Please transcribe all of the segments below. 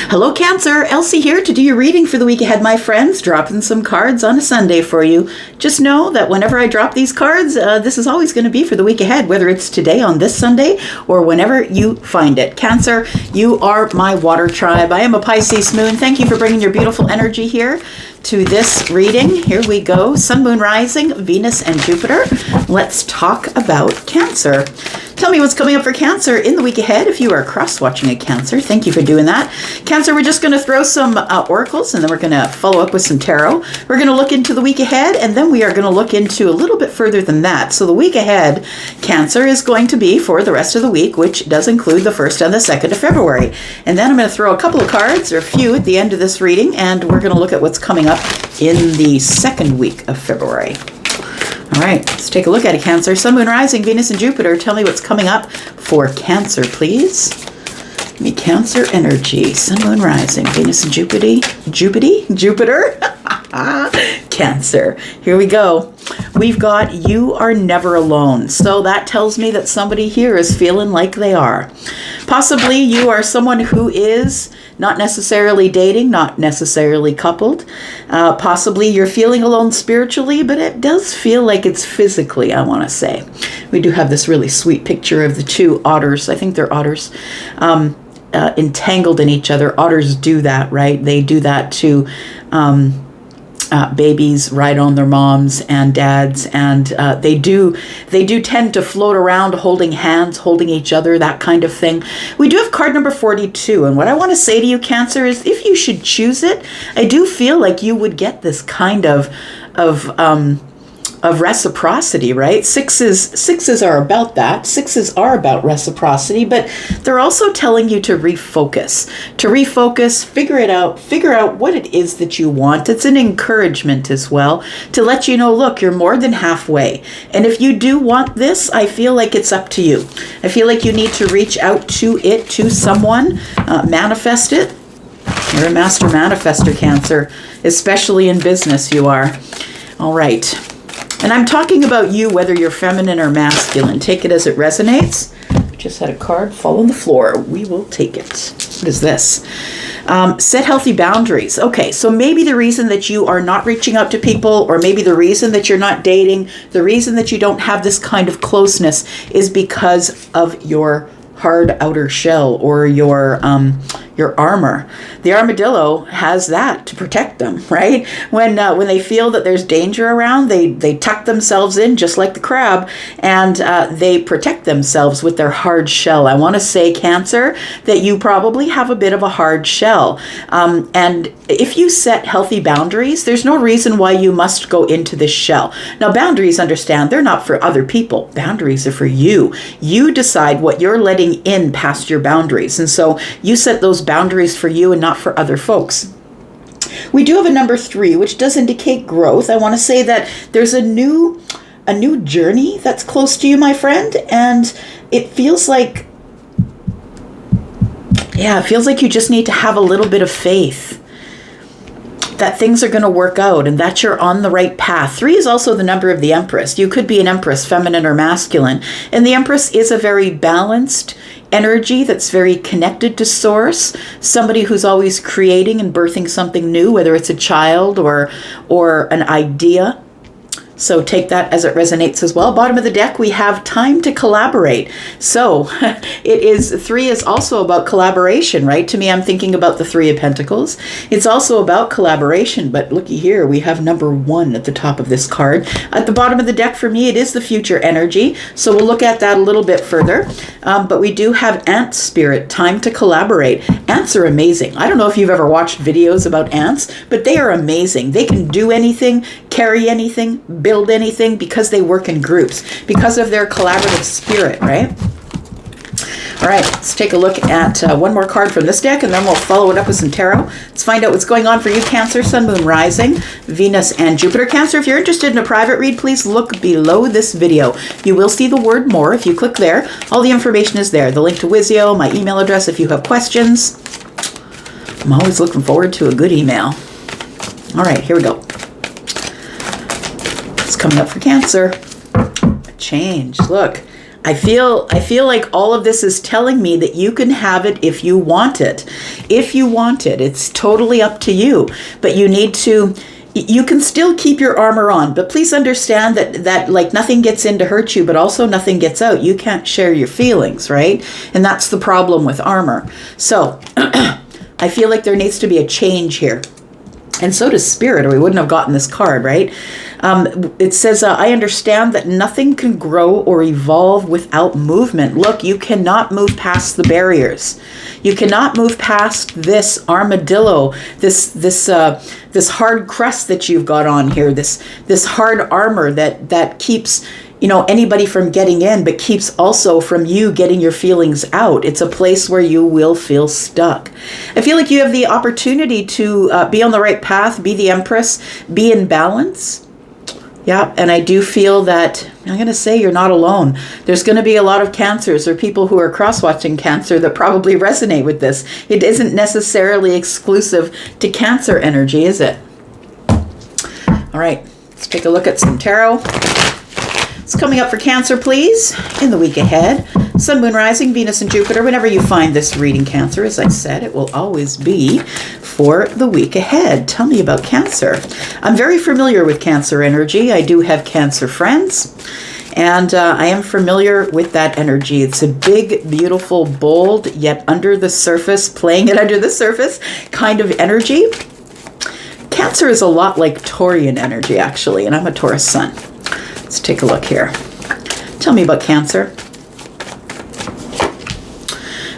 Hello, Cancer. Elsie here to do your reading for the week ahead, my friends. Dropping some cards on a Sunday for you. Just know that whenever I drop these cards, this is always going to be for the week ahead, whether it's today on this Sunday or whenever you find it. Cancer, you are my water tribe. I am a Pisces moon. Thank you for bringing your beautiful energy here to this reading. Here we go. Sun, moon, rising, Venus, and Jupiter. Let's talk about Cancer. Tell me what's coming up for Cancer in the week ahead if you are cross-watching a Cancer. Thank you for doing that. Cancer, we're just going to throw some oracles, and then we're going to follow up with some tarot. We're going to look into the week ahead, and then we are going to look into a little bit further than that. So the week ahead, Cancer, is going to be for the rest of the week, which does include the 1st and the 2nd of February. And then I'm going to throw a couple of cards, or a few, at the end of this reading, and we're going to look at what's coming up in the 2nd week of February. All right, let's take a look at it, Cancer. Sun, moon, rising, Venus, and Jupiter. Tell me what's coming up for Cancer, please. Give me Cancer energy. Sun, moon, rising, Venus, and Jupiter. Cancer. Here we go. We've got you are never alone. So that tells me that somebody here is feeling like they are. Possibly you are someone who is not necessarily dating, not necessarily coupled. Possibly you're feeling alone spiritually, but it does feel like it's physically, I want to say. We do have this really sweet picture of the two otters. I think they're otters. Entangled in each other. Otters do that, right? They do that to babies ride on their moms and dads, and they do tend to float around holding hands, holding each other, that kind of thing. We do have card number 42, and what I want to say to you, Cancer, is if you should choose it, I do feel like you would get this kind of reciprocity, right? Sixes are about that. Sixes are about reciprocity, but they're also telling you to refocus, figure out what it is that you want. It's an encouragement as well to let you know, look, you're more than halfway. And if you do want this, I feel like it's up to you. I feel like you need to reach out to someone, manifest it. You're a master manifester, Cancer, especially in business you are. All right. And I'm talking about you, whether you're feminine or masculine. Take it as it resonates. Just had a card fall on the floor. We will take it. What is this? Set healthy boundaries. Okay, so maybe the reason that you are not reaching out to people, or maybe the reason that you're not dating, the reason that you don't have this kind of closeness is because of your hard outer shell, or your armor. The armadillo has that to protect them, right? When they feel that there's danger around, they tuck themselves in just like the crab, and they protect themselves with their hard shell. I want to say, Cancer, that you probably have a bit of a hard shell. And if you set healthy boundaries, there's no reason why you must go into this shell. Now, boundaries, understand, they're not for other people. Boundaries are for you. You decide what you're letting in past your boundaries. And so you set those boundaries for you and not for other folks. We do have a number 3, which does indicate growth. I want to say that there's a new journey that's close to you, my friend, and it feels like you just need to have a little bit of faith that things are going to work out and that you're on the right path. 3 is also the number of the Empress. You could be an Empress, feminine or masculine. And the Empress is a very balanced energy that's very connected to source, somebody who's always creating and birthing something new, whether it's a child or an idea. So take that as it resonates as well. Bottom of the deck, we have time to collaborate. So 3 is also about collaboration, right? To me, I'm thinking about the 3 of Pentacles. It's also about collaboration, but looky here, we have number 1 at the top of this card. At the bottom of the deck, for me, it is the future energy. So we'll look at that a little bit further. But we do have ant spirit, time to collaborate. Ants are amazing. I don't know if you've ever watched videos about ants, but they are amazing. They can do anything, carry anything, build anything, because they work in groups, because of their collaborative spirit, right? All right, let's take a look at one more card from this deck, and then we'll follow it up with some tarot. Let's find out what's going on for you, Cancer, Sun, Moon, Rising, Venus, and Jupiter. Cancer, if you're interested in a private read, please look below this video. You will see the word more if you click there. All the information is there. The link to Wizio, my email address if you have questions. I'm always looking forward to a good email. All right, here we go. Coming up for Cancer, a change. Look, I feel like all of this is telling me that you can have it if you want it. If you want it, it's totally up to you. But you can still keep your armor on, but please understand that like nothing gets in to hurt you, but also nothing gets out. You can't share your feelings, right? And that's the problem with armor. So I feel like there needs to be a change here. And so does Spirit, or we wouldn't have gotten this card, right? It says, I understand that nothing can grow or evolve without movement. Look, you cannot move past the barriers. You cannot move past this armadillo, this hard crust that you've got on here, this hard armor that keeps anybody from getting in, but keeps also from you getting your feelings out. It's a place where you will feel stuck. I feel like you have the opportunity to be on the right path, be the Empress, be in balance. Yeah, and I do feel that, I'm going to say you're not alone. There's going to be a lot of Cancers or people who are cross-watching Cancer that probably resonate with this. It isn't necessarily exclusive to Cancer energy, is it? All right, let's take a look at some tarot. It's coming up for Cancer, please, in the week ahead. Sun, Moon, Rising, Venus, and Jupiter. Whenever you find this reading, Cancer, as I said, it will always be for the week ahead. Tell me about Cancer. I'm very familiar with Cancer energy. I do have Cancer friends, and I am familiar with that energy. It's a big, beautiful, bold, yet under the surface, playing it under the surface kind of energy. Cancer is a lot like Taurian energy, actually, and I'm a Taurus sun. Let's take a look here. Tell me about Cancer.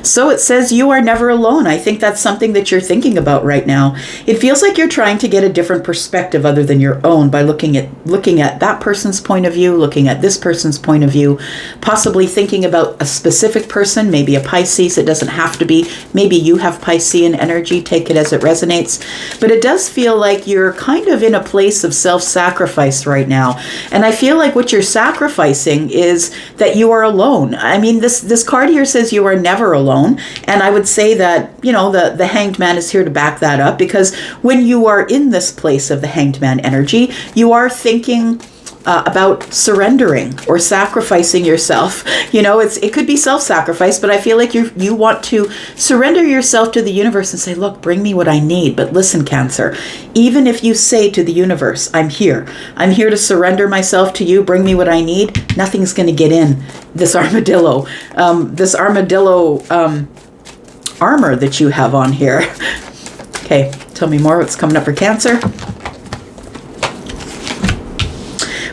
So it says you are never alone. I think that's something that you're thinking about right now. It feels like you're trying to get a different perspective other than your own by looking at that person's point of view, looking at this person's point of view, possibly thinking about a specific person, maybe a Pisces. It doesn't have to be. Maybe you have Piscean energy. Take it as it resonates. But it does feel like you're kind of in a place of self-sacrifice right now. And I feel like what you're sacrificing is that you are alone. I mean, this card here says you are never alone. And I would say that, the Hanged Man is here to back that up, because when you are in this place of the Hanged Man energy, you are thinking about surrendering or sacrificing yourself. It could be self-sacrifice, but I feel like you want to surrender yourself to the universe and say, look, bring me what I need. But listen, Cancer, even if you say to the universe, I'm here to surrender myself to you, bring me what I need, nothing's going to get in this armadillo, armor that you have on here. Okay, tell me more. What's coming up for Cancer?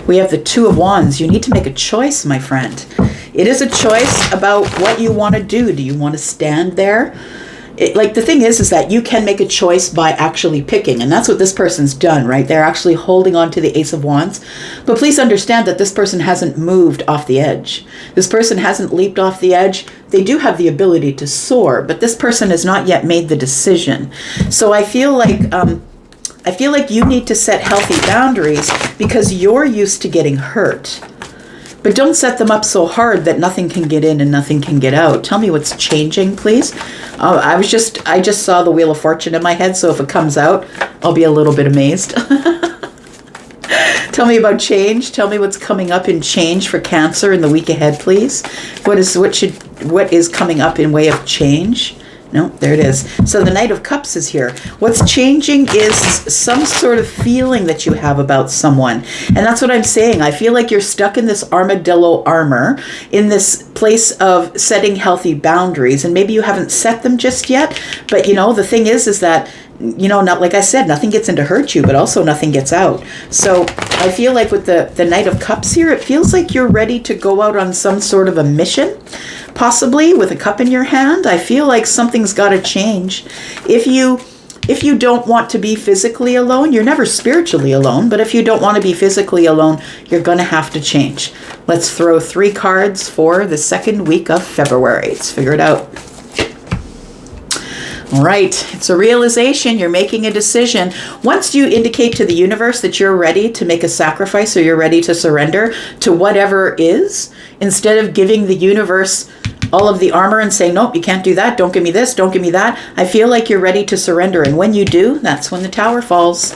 We have the Two of Wands. You need to make a choice, my friend. It is a choice about what you want to do. Do you want to stand there? The thing is that you can make a choice by actually picking, and that's what this person's done, right? They're actually holding on to the Ace of Wands. But please understand that this person hasn't moved off the edge. This person hasn't leaped off the edge. They do have the ability to soar, but this person has not yet made the decision. So I feel like you need to set healthy boundaries because you're used to getting hurt. But don't set them up so hard that nothing can get in and nothing can get out. Tell me what's changing, please. I just saw the Wheel of Fortune in my head, so if it comes out, I'll be a little bit amazed. Tell me about change. Tell me what's coming up in change for Cancer in the week ahead, please. What is coming up in way of change? No, there it is. So the Knight of Cups is here. What's changing is some sort of feeling that you have about someone. And that's what I'm saying. I feel like you're stuck in this armadillo armor, in this place of setting healthy boundaries. And maybe you haven't set them just yet. But, the thing is that, not like I said, nothing gets in to hurt you, but also nothing gets out. So I feel like with the Knight of Cups here, it feels like you're ready to go out on some sort of a mission. Possibly with a cup in your hand. I feel like something's got to change. If you don't want to be physically alone, you're never spiritually alone, but if you don't want to be physically alone, you're going to have to change. Let's throw 3 cards for the second week of February. Let's figure it out. All right, it's a realization. You're making a decision. Once you indicate to the universe that you're ready to make a sacrifice or you're ready to surrender to whatever is, instead of giving the universe all of the armor and saying, nope, you can't do that. Don't give me this. Don't give me that. I feel like you're ready to surrender. And when you do, that's when the tower falls.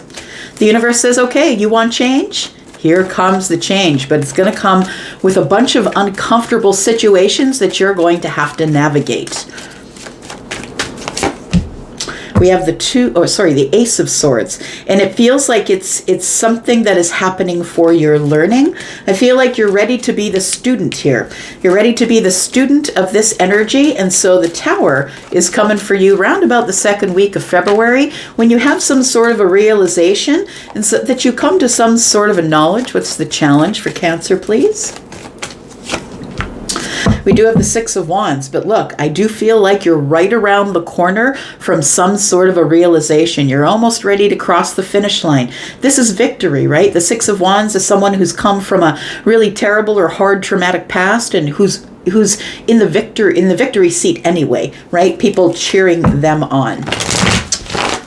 The universe says, okay, you want change? Here comes the change, but it's going to come with a bunch of uncomfortable situations that you're going to have to navigate. We have the Ace of Swords, and it feels like it's something that is happening for your learning. I feel like you're ready to be the student here. You're ready to be the student of this energy, and so the Tower is coming for you round about the second week of February, when you have some sort of a realization, and so that you come to some sort of a knowledge. What's the challenge for Cancer, please? We do have the Six of Wands, but look, I do feel like you're right around the corner from some sort of a realization. You're almost ready to cross the finish line. This is victory, right? The Six of Wands is someone who's come from a really terrible or hard traumatic past, and who's in the victory seat anyway, right? People cheering them on.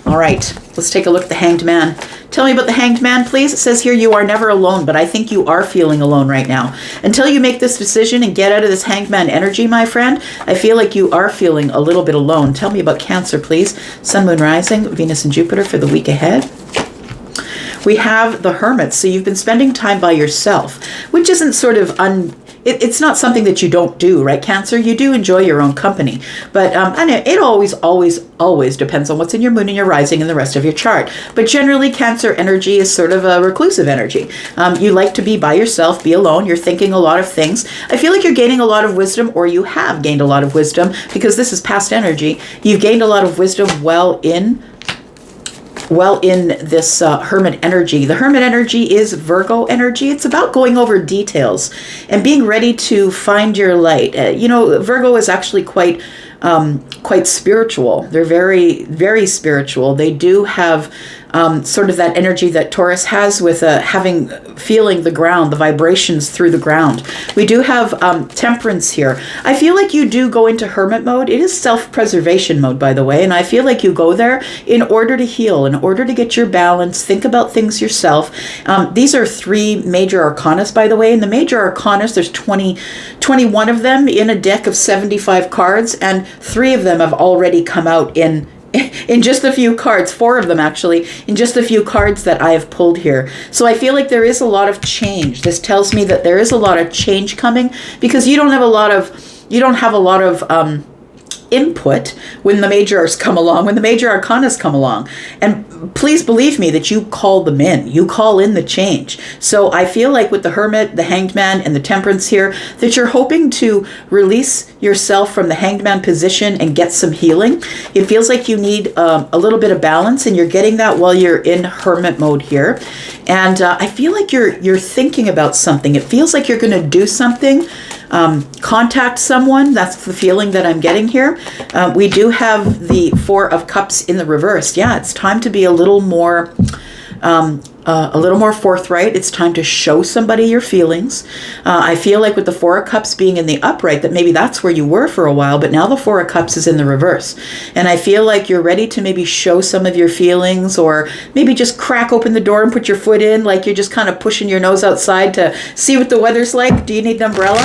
All right, let's take a look at the Hanged Man. Tell me about the Hanged Man, please. It says here you are never alone, but I think you are feeling alone right now. Until you make this decision and get out of this Hanged Man energy, my friend, I feel like you are feeling a little bit alone. Tell me about Cancer, please. Sun, Moon, Rising, Venus, and Jupiter for the week ahead. We have the Hermit, so you've been spending time by yourself, which isn't sort of it's not something that you don't do, right, Cancer? You do enjoy your own company, but it always depends on what's in your moon and your rising and the rest of your chart. But generally, Cancer energy is sort of a reclusive energy. You like to be by yourself, be alone. You're thinking a lot of things. I feel like you're gaining a lot of wisdom, or you have gained a lot of wisdom, because this is past energy. You've gained a lot of wisdom well in this Hermit energy. The Hermit energy is Virgo energy. It's about going over details and being ready to find your light. Virgo is actually quite spiritual. They're very, very spiritual. They do have sort of that energy that Taurus has with feeling the ground, the vibrations through the ground. We do have Temperance here. I feel like you do go into hermit mode. It is self-preservation mode, by the way, and I feel like you go there in order to heal, in order to get your balance, think about things yourself. These are 3 major arcanas, by the way. In the major arcanas, there's 21 of them in a deck of 75 cards, and 3 of them have already come out in just a few cards, 4 of them actually, in just a few cards that I have pulled here. So I feel like there is a lot of change. This tells me that there is a lot of change coming, because you don't have a lot of input when the majors come along, when the major arcanas come along. And please believe me that you call them in. You call in the change. So I feel like with the Hermit, the Hanged Man, and the Temperance here, that you're hoping to release yourself from the Hanged Man position and get some healing. It feels like you need a little bit of balance, and you're getting that while you're in Hermit mode here. And I feel like you're thinking about something. It feels like you're going to do something. Contact someone. That's the feeling that I'm getting here. We do have the 4 of Cups in the reverse. Yeah, it's time to be a little more forthright. It's time to show somebody your feelings. I feel like with the 4 of Cups being in the upright, that maybe that's where you were for a while, but now the 4 of Cups is in the reverse. And I feel like you're ready to maybe show some of your feelings, or maybe just crack open the door and put your foot in, like you're just kind of pushing your nose outside to see what the weather's like. Do you need an umbrella?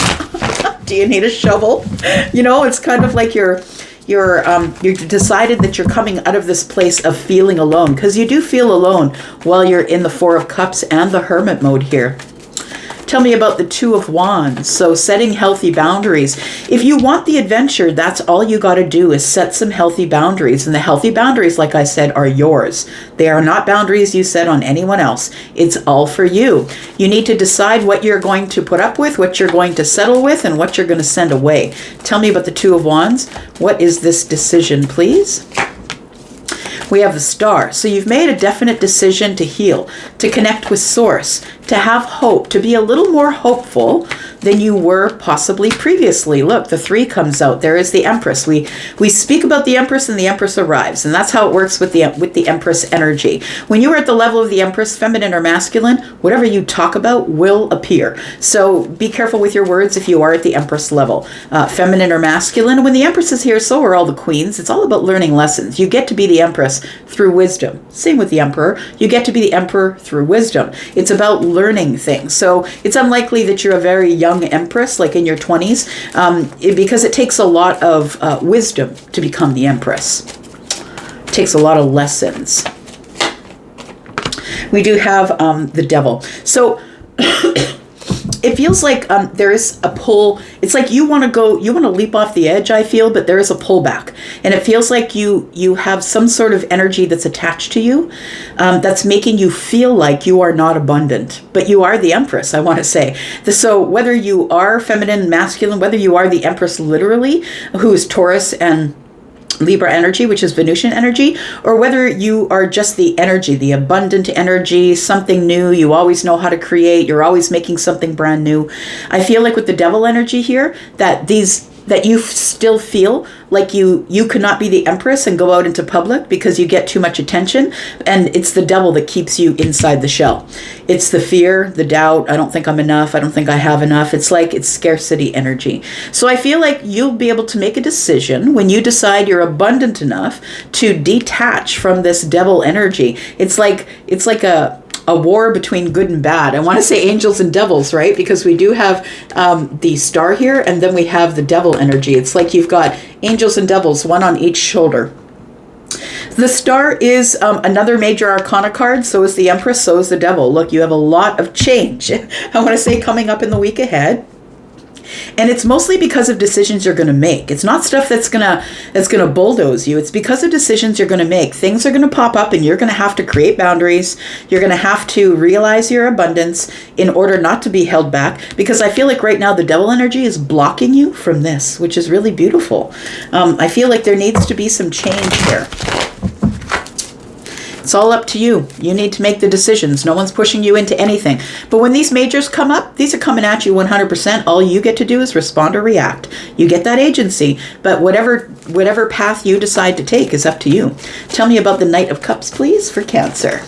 Do you need a shovel? It's kind of like you're decided that you're coming out of this place of feeling alone, because you do feel alone while you're in the 4 of Cups and the Hermit mode here. Tell me about the 2 of Wands. So setting healthy boundaries. If you want the adventure, that's all you got to do, is set some healthy boundaries. And the healthy boundaries, like I said, are yours. They are not boundaries you set on anyone else. It's all for you. You need to decide what you're going to put up with, what you're going to settle with, and what you're going to send away. Tell me about the 2 of Wands. What is this decision, please? We have the Star. So you've made a definite decision to heal, to connect with Source, to have hope, to be a little more hopeful than you were possibly previously. Look, the 3 comes out. There is the Empress. We speak about the Empress, and the Empress arrives, and that's how it works with the Empress energy. When you are at the level of the Empress, feminine or masculine, whatever you talk about will appear. So be careful with your words if you are at the Empress level, feminine or masculine. When the Empress is here, so are all the queens. It's all about learning lessons. You get to be the Empress through wisdom. Same with the Emperor. You get to be the Emperor through wisdom. It's about learning things. So it's unlikely that you're a very young Empress, like in your 20s, because it takes a lot of wisdom to become the Empress. It takes a lot of lessons. We do have the Devil. So it feels like there is a pull. It's like you want to leap off the edge, I feel, but there is a pullback. And it feels like you have some sort of energy that's attached to you that's making you feel like you are not abundant, but you are the Empress, I want to say. So whether you are feminine, masculine, whether you are the Empress literally, who is Taurus and Libra energy, which is Venusian energy, or whether you are just the energy, the abundant energy, something new, you always know how to create, you're always making something brand new. I feel like with the devil energy here, that you still feel like you cannot be the Empress and go out into public because you get too much attention, and it's the devil that keeps you inside the shell. It's the fear, the doubt, I don't think I'm enough, I don't think I have enough. It's like it's scarcity energy. So I feel like you'll be able to make a decision when you decide you're abundant enough to detach from this devil energy. It's like a war between good and bad. I want to say angels and devils, right? Because we do have the star here, and then we have the devil energy. It's like you've got angels and devils, one on each shoulder. The star is another major arcana card. So is the Empress, so is the devil. Look, you have a lot of change, I want to say, coming up in the week ahead. And it's mostly because of decisions you're going to make. It's not stuff that's gonna bulldoze you. It's because of decisions you're going to make. Things are going to pop up and you're going to have to create boundaries. You're going to have to realize your abundance in order not to be held back. Because I feel like right now the devil energy is blocking you from this, which is really beautiful. I feel like there needs to be some change here. It's all up to you. You need to make the decisions. No one's pushing you into anything. But when these majors come up, these are coming at you 100%. All you get to do is respond or react. You get that agency. But whatever path you decide to take is up to you. Tell me about the Knight of Cups, please, for Cancer.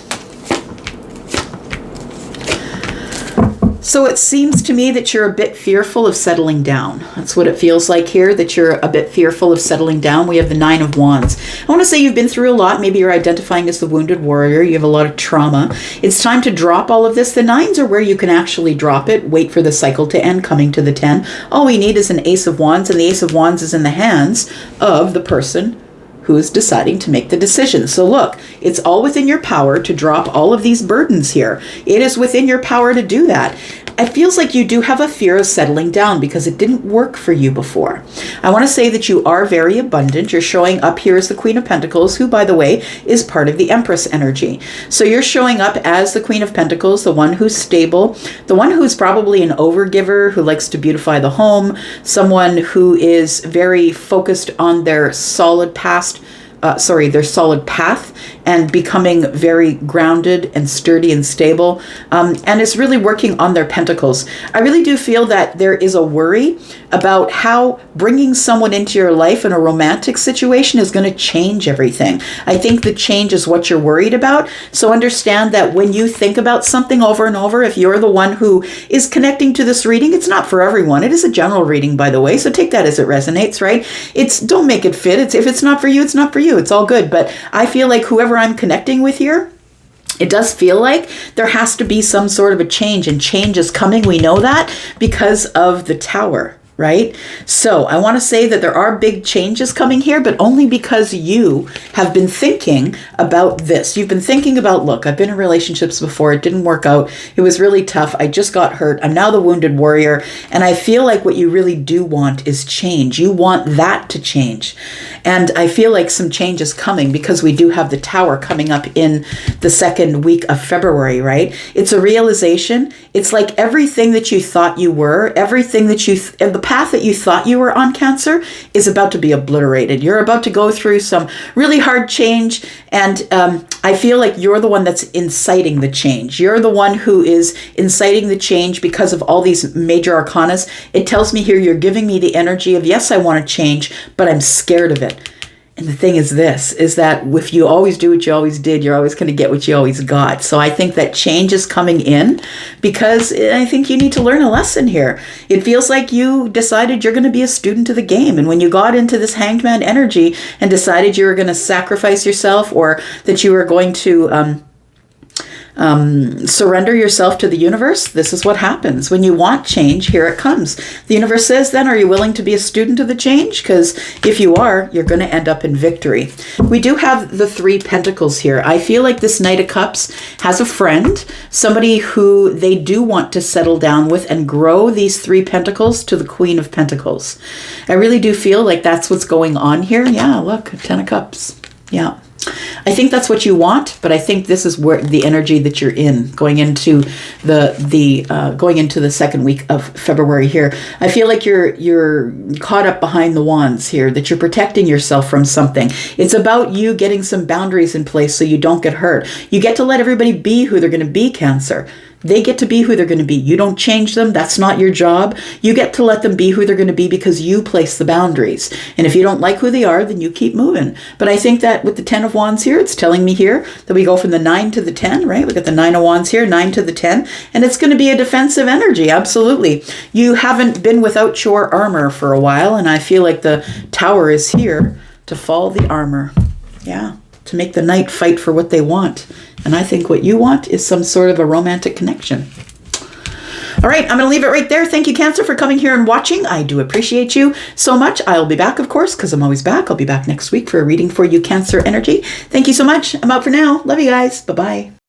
So it seems to me that you're a bit fearful of settling down. That's what it feels like here, that you're a bit fearful of settling down. We have the Nine of Wands. I want to say you've been through a lot. Maybe you're identifying as the wounded warrior. You have a lot of trauma. It's time to drop all of this. The nines are where you can actually drop it, wait for the cycle to end, coming to the 10. All we need is an Ace of Wands, and the Ace of Wands is in the hands of the person who is deciding to make the decision. So look, it's all within your power to drop all of these burdens here. It is within your power to do that. It feels like you do have a fear of settling down because it didn't work for you before. I want to say that you are very abundant. You're showing up here as the Queen of Pentacles, who, by the way, is part of the Empress energy. So you're showing up as the Queen of Pentacles, the one who's stable, the one who's probably an overgiver, who likes to beautify the home, someone who is very focused on their solid path and becoming very grounded and sturdy and stable, and is really working on their pentacles. I really do feel that there is a worry about how bringing someone into your life in a romantic situation is going to change everything. I think the change is what you're worried about. So understand that when you think about something over and over, if you're the one who is connecting to this reading, it's not for everyone. It is a general reading, by the way, so take that as it resonates, right? Don't make it fit. If it's not for you, it's not for you. It's all good. But I feel like whoever I'm connecting with here, it does feel like there has to be some sort of a change, and change is coming. We know that because of the Tower, right? So I want to say that there are big changes coming here, but only because you have been thinking about this. You've been thinking about, look, I've been in relationships before. It didn't work out. It was really tough. I just got hurt. I'm now the wounded warrior. And I feel like what you really do want is change. You want that to change. And I feel like some change is coming because we do have the Tower coming up in the second week of February, right? It's a realization. It's like everything that you thought you were, everything that the path that you thought you were on, Cancer, is about to be obliterated. You're about to go through some really hard change, and I feel like you're the one that's inciting the change. You're the one who is inciting the change because of all these major arcanas. It tells me here you're giving me the energy of, yes, I want to change, but I'm scared of it. And the thing is this, is that if you always do what you always did, you're always going to get what you always got. So I think that change is coming in because I think you need to learn a lesson here. It feels like you decided you're going to be a student of the game. And when you got into this Hanged Man energy and decided you were going to sacrifice yourself, or that you were going to Surrender yourself to the universe. This is what happens. When you want change, here it comes. The universe says then, are you willing to be a student of the change? Because if you are, you're going to end up in victory. We do have the 3 Pentacles here. I feel like this Knight of Cups has a friend, somebody who they do want to settle down with and grow these 3 Pentacles to the Queen of Pentacles. I really do feel like that's what's going on here. Yeah, look, 10 of Cups. Yeah. I think that's what you want, but I think this is where the energy that you're in going into the second week of February here. I feel like you're caught up behind the wands here, that you're protecting yourself from something. It's about you getting some boundaries in place so you don't get hurt. You get to let everybody be who they're going to be, Cancer. They get to be who they're going to be. You don't change them. That's not your job. You get to let them be who they're going to be because you place the boundaries. And if you don't like who they are, then you keep moving. But I think that with the 10 of Wands here, it's telling me here that we go from the 9 to the 10, right? We got the 9 of Wands here, 9 to the 10. And it's going to be a defensive energy. Absolutely. You haven't been without your armor for a while. And I feel like the Tower is here to fall the armor. Yeah. To make the knight fight for what they want. And I think what you want is some sort of a romantic connection. All right, I'm going to leave it right there. Thank you, Cancer, for coming here and watching. I do appreciate you so much. I'll be back, of course, because I'm always back. I'll be back next week for a reading for you, Cancer energy. Thank you so much. I'm out for now. Love you guys. Bye-bye.